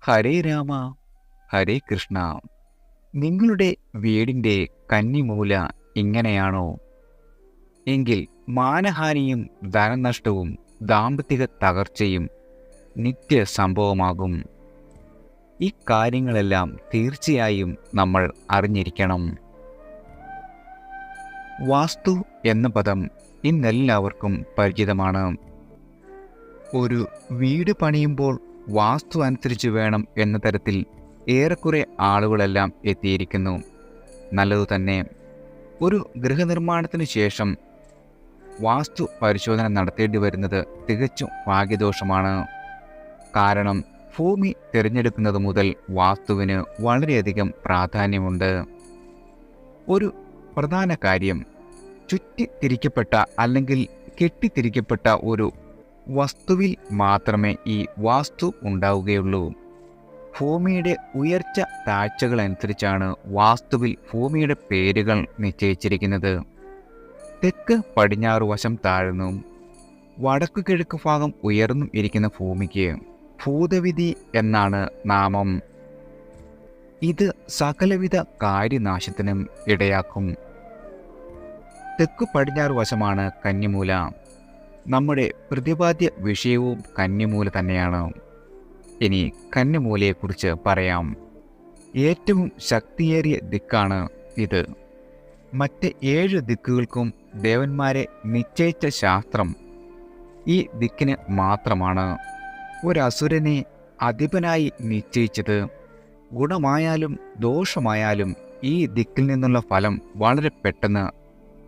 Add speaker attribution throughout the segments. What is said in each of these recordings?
Speaker 1: ഹരേ രാമ ഹരേ കൃഷ്ണ. നിങ്ങളുടെ വീടിൻ്റെ കന്നിമൂല ഇങ്ങനെയാണോ എങ്കിൽ മാനഹാനിയും ധനനഷ്ടവും ദാമ്പത്തിക തകർച്ചയും നിത്യ സംഭവമാകും. ഇക്കാര്യങ്ങളെല്ലാം തീർച്ചയായും നമ്മൾ അറിഞ്ഞിരിക്കണം. വാസ്തു എന്ന പദം ഇന്നെല്ലാവർക്കും പരിചിതമാണ്. ഒരു വീട് പണിയുമ്പോൾ വാസ്തു അനുസരിച്ച് വേണം എന്ന തരത്തിൽ ഏറെക്കുറെ ആളുകളെല്ലാം എത്തിയിരിക്കുന്നു. നല്ലതു തന്നെ. ഒരു ഗൃഹനിർമ്മാണത്തിന് ശേഷം വാസ്തു പരിശോധന നടത്തേണ്ടി വരുന്നത് തികച്ചും ഭാഗ്യദോഷമാണ്. കാരണം ഭൂമി തിരഞ്ഞെടുക്കുന്നത് മുതൽ വാസ്തുവിന് വളരെയധികം പ്രാധാന്യമുണ്ട്. ഒരു പ്രധാന കാര്യം, ചുറ്റിത്തിരിക്കപ്പെട്ട അല്ലെങ്കിൽ കെട്ടിത്തിരിക്കപ്പെട്ട ഒരു വസ്തുവിൽ മാത്രമേ ഈ വാസ്തു ഉണ്ടാവുകയുള്ളൂ. ഭൂമിയുടെ ഉയർച്ച താഴ്ചകളനുസരിച്ചാണ് വാസ്തുവിൽ ഭൂമിയുടെ പേരുകൾ നിശ്ചയിച്ചിരിക്കുന്നത്. തെക്ക് പടിഞ്ഞാറ് വശം താഴ്ന്നും വടക്കു കിഴക്ക് ഭാഗം ഉയർന്നും ഇരിക്കുന്ന ഭൂമിക്ക് ഭൂതവിധി എന്നാണ് നാമം. ഇത് സകലവിധ കാര്യനാശത്തിനും ഇടയാക്കും. തെക്കു പടിഞ്ഞാറ് വശമാണ് കന്നിമൂല. നമ്മുടെ പ്രതിപാദ്യ വിഷയവും കന്നിമൂല തന്നെയാണ്. ഇനി കന്നിമൂലയെക്കുറിച്ച് പറയാം. ഏറ്റവും ശക്തിയേറിയ ദിക്കാണ് ഇത്. മറ്റ് 7 ദിക്കുകൾക്കും ദേവന്മാരെ നിശ്ചയിച്ച ശാസ്ത്രം ഈ ദിക്കിന് മാത്രമാണ്. ഒരസുരനെ അധിപനായി നിശ്ചയിച്ചത് ഗുണമായാലും ദോഷമായാലും ഈ ദിക്കിൽ നിന്നുള്ള ഫലം വളരെ പെട്ടെന്ന്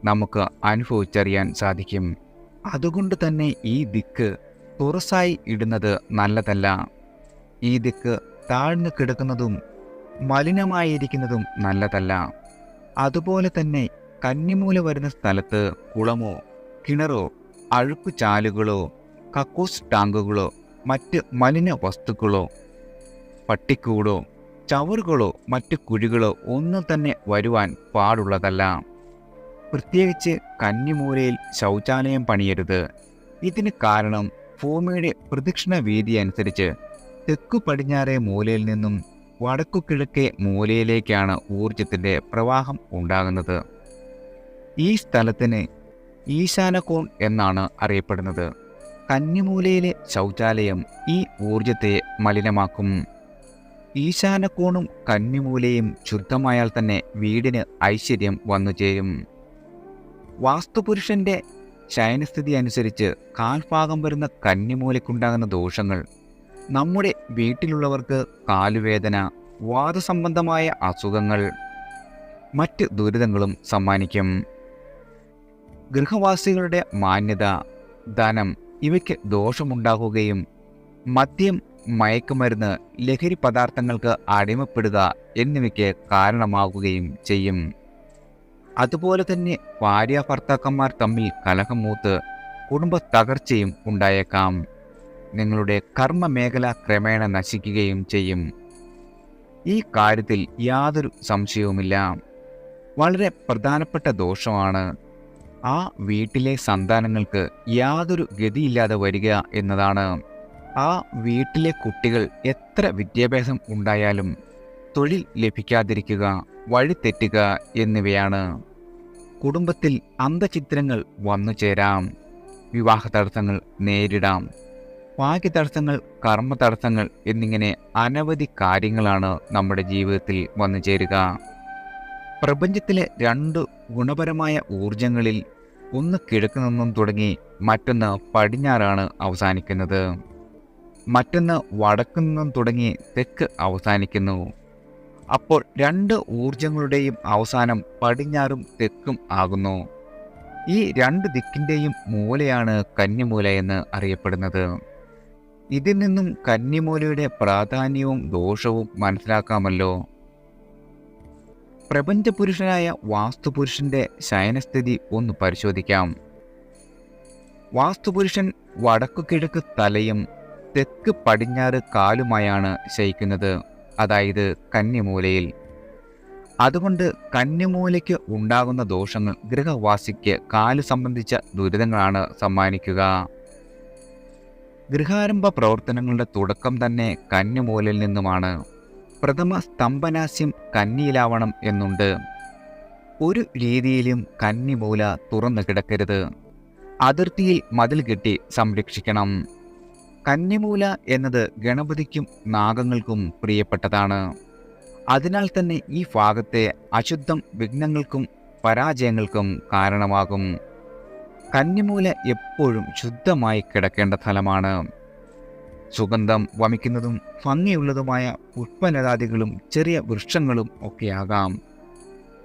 Speaker 1: നമുക്ക് അനുഭവിച്ചറിയാൻ സാധിക്കും. അതുകൊണ്ട് തന്നെ ഈ ദിക്ക് തുറസായി ഇടുന്നത് നല്ലതല്ല. ഈ ദിക്ക് താഴ്ന്നു കിടക്കുന്നതും മലിനമായിരിക്കുന്നതും നല്ലതല്ല. അതുപോലെ തന്നെ കന്നിമൂല വരുന്ന സ്ഥലത്ത് കുളമോ കിണറോ അഴുക്കുചാലുകളോ കക്കൂസ് ടാങ്കുകളോ മറ്റ് മലിന വസ്തുക്കളോ പട്ടിക്കൂടോ ചവറുകളോ മറ്റ് കുഴികളോ ഒന്നും തന്നെ വരുവാൻ പാടുള്ളതല്ല. പ്രത്യേകിച്ച് കന്നിമൂലയിൽ ശൗചാലയം പണിയരുത്. ഇതിന് കാരണം ഭൂമിയുടെ പ്രദക്ഷിണ വീതി അനുസരിച്ച് തെക്കു പടിഞ്ഞാറേ മൂലയിൽ നിന്നും വടക്കു കിഴക്കേ മൂലയിലേക്കാണ് ഊർജത്തിൻ്റെ പ്രവാഹം ഉണ്ടാകുന്നത്. ഈ സ്ഥലത്തിന് ഈശാനകോൺ എന്നാണ് അറിയപ്പെടുന്നത്. കന്നിമൂലയിലെ ശൗചാലയം ഈ ഊർജത്തെ മലിനമാക്കും. ഈശാനകോണും കന്നിമൂലയും ശുദ്ധമായാൽ തന്നെ വീടിന് ഐശ്വര്യം വന്നു ചേരും. വാസ്തുപുരുഷന്റെ ശയനസ്ഥിതി അനുസരിച്ച് കാൽഭാഗം വരുന്ന കന്നിമൂലയ്ക്കുണ്ടാകുന്ന ദോഷങ്ങൾ നമ്മുടെ വീട്ടിലുള്ളവർക്ക് കാലുവേദന, വാതസംബന്ധമായ അസുഖങ്ങൾ, മറ്റ് ദുരിതങ്ങളും സമ്മാനിക്കും. ഗൃഹവാസികളുടെ മാന്യത, ധനം ഇവയ്ക്ക് ദോഷമുണ്ടാക്കുകയും മദ്യം, മയക്കുമരുന്ന്, ലഹരി പദാർത്ഥങ്ങൾക്ക് അടിമപ്പെടുക എന്നിവയ്ക്ക് കാരണമാകുകയും ചെയ്യും. അതുപോലെ തന്നെ ഭാര്യാഭർത്താക്കന്മാർ തമ്മിൽ കലഹം മൂത്ത് കുടുംബ തകർച്ചയും ഉണ്ടായേക്കാം. നിങ്ങളുടെ കർമ്മ മേഖല ക്രമേണ നശിക്കുകയും ചെയ്യും. ഈ കാര്യത്തിൽ യാതൊരു സംശയവുമില്ല. വളരെ പ്രധാനപ്പെട്ട ദോഷമാണ്. ആ വീട്ടിലെ സന്താനങ്ങൾക്ക് യാതൊരു ഗതിയില്ലാതെ വരിക എന്നതാണ്. ആ വീട്ടിലെ കുട്ടികൾ എത്ര വിദ്യാഭ്യാസം ഉണ്ടായാലും തൊഴിൽ ലഭിക്കാതിരിക്കുക, വഴിതെറ്റുക എന്നിവയാണ്. കുടുംബത്തിൽ അന്തഛിദ്രങ്ങൾ വന്നു ചേരാം. വിവാഹ തടസ്സങ്ങൾ നേരിടാം. ഭാഗ്യ തടസ്സങ്ങൾ, കർമ്മ തടസ്സങ്ങൾ എന്നിങ്ങനെ അനവധി കാര്യങ്ങളാണ് നമ്മുടെ ജീവിതത്തിൽ വന്നു ചേരുക. പ്രപഞ്ചത്തിലെ 2 ഗുണപരമായ ഊർജങ്ങളിൽ ഒന്ന് കിഴക്ക് നിന്നും തുടങ്ങി മറ്റൊന്ന് പടിഞ്ഞാറാണ് അവസാനിക്കുന്നത്. മറ്റൊന്ന് വടക്കു നിന്നും തുടങ്ങി തെക്ക് അവസാനിക്കുന്നു. അപ്പോൾ 2 ഊർജങ്ങളുടെയും അവസാനം പടിഞ്ഞാറും തെക്കും ആകുന്നു. ഈ 2 ദിക്കിൻ്റെയും മൂലയാണ് കന്നിമൂല എന്ന് അറിയപ്പെടുന്നത്. ഇതിൽ നിന്നും കന്നിമൂലയുടെ പ്രാധാന്യവും ദോഷവും മനസ്സിലാക്കാമല്ലോ. പ്രപഞ്ചപുരുഷനായ വാസ്തുപുരുഷന്റെ ശയനസ്ഥിതി ഒന്ന് പരിശോധിക്കാം. വാസ്തുപുരുഷൻ വടക്കു കിഴക്ക് തലയും തെക്ക് പടിഞ്ഞാറ് കാലുമായാണ് ശയിക്കുന്നത്, അതായത് കന്നിമൂലയിൽ. അതുകൊണ്ട് കന്നിമൂലയ്ക്ക് ഉണ്ടാകുന്ന ദോഷങ്ങൾ ഗൃഹവാസിക്ക് കാല് സംബന്ധിച്ച ദുരിതങ്ങളാണ് സമ്മാനിക്കുക. ഗൃഹാരംഭ പ്രവർത്തനങ്ങളുടെ തുടക്കം തന്നെ കന്നിമൂലയിൽ നിന്നുമാണ്. പ്രഥമ സ്തംഭനാസ്യം കന്നിയിലാവണം എന്നുണ്ട്. ഒരു രീതിയിലും കന്നിമൂല തുറന്നു കിടക്കരുത്. അതിർത്തിയിൽ മതിൽ കെട്ടി സംരക്ഷിക്കണം. കന്നിമൂല എന്നത് ഗണപതിക്കും നാഗങ്ങൾക്കും പ്രിയപ്പെട്ടതാണ്. അതിനാൽ തന്നെ ഈ ഭാഗത്തെ അശുദ്ധം വിഘ്നങ്ങൾക്കും പരാജയങ്ങൾക്കും കാരണമാകും. കന്നിമൂല എപ്പോഴും ശുദ്ധമായി കിടക്കേണ്ട സ്ഥലമാണ്. സുഗന്ധം വമിക്കുന്നതും ഭംഗിയുള്ളതുമായ പുഷ്പലതാദികളും ചെറിയ വൃക്ഷങ്ങളും ഒക്കെയാകാം.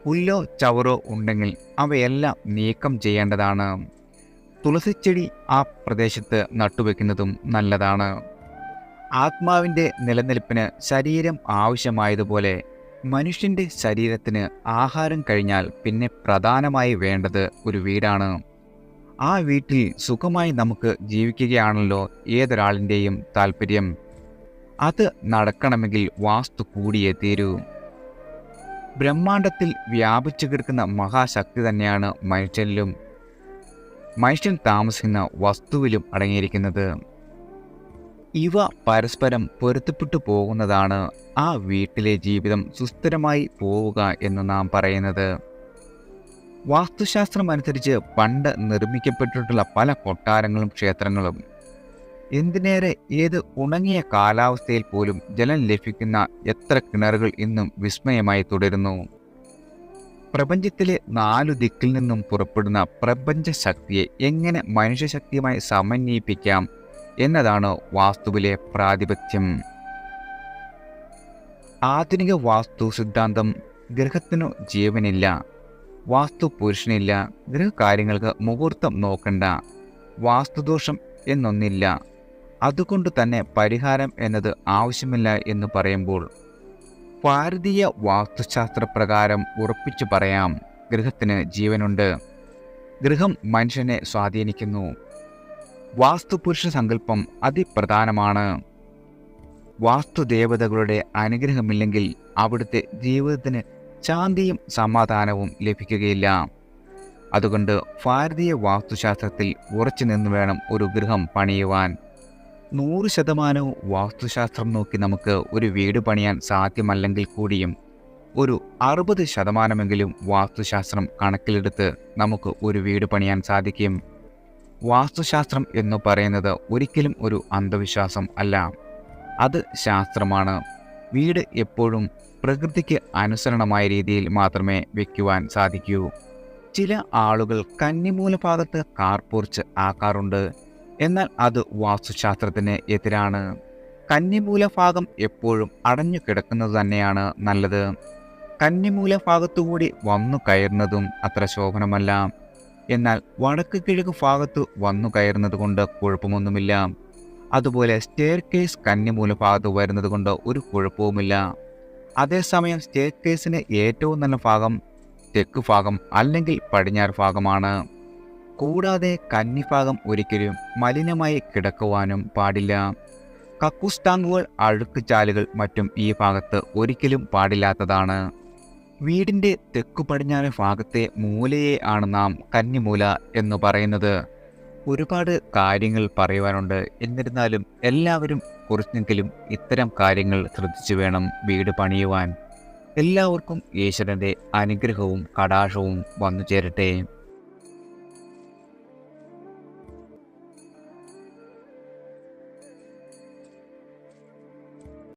Speaker 1: പുല്ലോ ചവറോ ഉണ്ടെങ്കിൽ അവയെല്ലാം നീക്കം ചെയ്യേണ്ടതാണ്. തുളസിച്ചെടി ആ പ്രദേശത്ത് നട്ടുവെക്കുന്നതും നല്ലതാണ്. ആത്മാവിൻ്റെ നിലനിൽപ്പിന് ശരീരം ആവശ്യമായതുപോലെ മനുഷ്യൻ്റെ ശരീരത്തിന് ആഹാരം കഴിഞ്ഞാൽ പിന്നെ പ്രധാനമായി വേണ്ടത് ഒരു വീടാണ്. ആ വീട്ടിൽ സുഖമായി നമുക്ക് ജീവിക്കുകയാണല്ലോ ഏതൊരാളിൻ്റെയും താല്പര്യം. അത് നടക്കണമെങ്കിൽ വാസ്തു കൂടിയേ തീരൂ. ബ്രഹ്മാണ്ടത്തിൽ വ്യാപിച്ചു കിടക്കുന്ന മഹാശക്തി തന്നെയാണ് മനുഷ്യനിലും മനുഷ്യൻ താമസിക്കുന്ന വസ്തുവിലും അടങ്ങിയിരിക്കുന്നത്. ഇവ പരസ്പരം പൊരുത്തപ്പെട്ടു പോകുന്നതാണ് ആ വീട്ടിലെ ജീവിതം സുസ്ഥിരമായി പോവുക എന്ന് നാം പറയുന്നത്. വാസ്തുശാസ്ത്രം അനുസരിച്ച് പണ്ട് നിർമ്മിക്കപ്പെട്ടിട്ടുള്ള പല കൊട്ടാരങ്ങളും ക്ഷേത്രങ്ങളും, എന്തിനേറെ ഏത് ഉണങ്ങിയ കാലാവസ്ഥയിൽ പോലും ജലം ലഭിക്കുന്ന എത്ര കിണറുകൾ ഇന്നും വിസ്മയമായി തുടരുന്നു. പ്രപഞ്ചത്തിലെ 4 ദിക്കിൽ നിന്നും പുറപ്പെടുന്ന പ്രപഞ്ച ശക്തിയെ എങ്ങനെ മനുഷ്യശക്തിയുമായി സമന്വയിപ്പിക്കാം എന്നതാണ് വാസ്തുവിലെ പ്രാതിപത്യം. ആധുനിക വാസ്തു സിദ്ധാന്തം ഗൃഹത്തിനു ജീവനില്ല, വാസ്തു പുരുഷനില്ല, ഗൃഹകാര്യങ്ങൾക്ക് മുഹൂർത്തം നോക്കണ്ട, വാസ്തുദോഷം എന്നൊന്നില്ല, അതുകൊണ്ട് തന്നെ പരിഹാരം എന്നത് ആവശ്യമില്ല എന്ന് പറയുമ്പോൾ ഭാരതീയ വാസ്തുശാസ്ത്രപ്രകാരം ഉറപ്പിച്ചു പറയാം, ഗൃഹത്തിന് ജീവനുണ്ട്. ഗൃഹം മനുഷ്യനെ സ്വാധീനിക്കുന്നു. വാസ്തുപുരുഷ സങ്കല്പം അതിപ്രധാനമാണ്. വാസ്തുദേവതകളുടെ അനുഗ്രഹമില്ലെങ്കിൽ അവിടുത്തെ ജീവിതത്തിന് ശാന്തിയും സമാധാനവും ലഭിക്കുകയില്ല. അതുകൊണ്ട് ഭാരതീയ വാസ്തുശാസ്ത്രത്തിൽ ഉറച്ചു നിന്ന് വേണം ഒരു ഗൃഹം പണിയുവാൻ. 100% വാസ്തുശാസ്ത്രം നോക്കി നമുക്ക് ഒരു വീട് പണിയാൻ സാധ്യമല്ലെങ്കിൽ കൂടിയും ഒരു 60% വാസ്തുശാസ്ത്രം കണക്കിലെടുത്ത് നമുക്ക് ഒരു വീട് പണിയാൻ സാധിക്കും. വാസ്തുശാസ്ത്രം എന്ന് പറയുന്നത് ഒരിക്കലും ഒരു അന്ധവിശ്വാസം അല്ല, അത് ശാസ്ത്രമാണ്. വീട് എപ്പോഴും പ്രകൃതിക്ക് അനുസരണമായ രീതിയിൽ മാത്രമേ വയ്ക്കുവാൻ സാധിക്കൂ. ചില ആളുകൾ കന്നിമൂല ഭാഗത്ത് കാർപോർച്ച് ആക്കാറുണ്ട്. എന്നാൽ അത് വാസ്തുശാസ്ത്രത്തിന് എതിരാണ്. കന്നിമൂല ഭാഗം എപ്പോഴും അടഞ്ഞു കിടക്കുന്നത് തന്നെയാണ് നല്ലത്. കന്നിമൂല ഭാഗത്തുകൂടി വന്നു കയറുന്നതും അത്ര ശോഭനമല്ല. എന്നാൽ വടക്ക് കിഴക്ക് ഭാഗത്ത് വന്നു കയറുന്നത് കൊണ്ട് കുഴപ്പമൊന്നുമില്ല. അതുപോലെ സ്റ്റെയർ കേസ് കന്നിമൂല ഭാഗത്ത് വരുന്നത് കൊണ്ട് ഒരു കുഴപ്പവുമില്ല. അതേസമയം സ്റ്റെയർ കേസിന് ഏറ്റവും നല്ല ഭാഗം തെക്ക് ഭാഗം അല്ലെങ്കിൽ പടിഞ്ഞാറ് ഭാഗമാണ്. കൂടാതെ കന്നിഭാഗം ഒരിക്കലും മലിനമായി കിടക്കുവാനും പാടില്ല. കക്കൂസ് അഴുക്ക് ചാലുകൾ മറ്റും ഈ ഭാഗത്ത് ഒരിക്കലും പാടില്ലാത്തതാണ്. വീടിൻ്റെ തെക്കു പടിഞ്ഞാറ് ഭാഗത്തെ മൂലയെ ആണ് നാം കന്നിമൂല എന്ന് പറയുന്നത്. ഒരുപാട് കാര്യങ്ങൾ പറയുവാനുണ്ട്. എന്നിരുന്നാലും എല്ലാവരും കുറച്ചെങ്കിലും ഇത്തരം കാര്യങ്ങൾ ശ്രദ്ധിച്ചു വേണം വീട് പണിയുവാൻ. എല്ലാവർക്കും ഈശ്വരൻ്റെ അനുഗ്രഹവും കടാക്ഷവും വന്നു ചേരട്ടെ.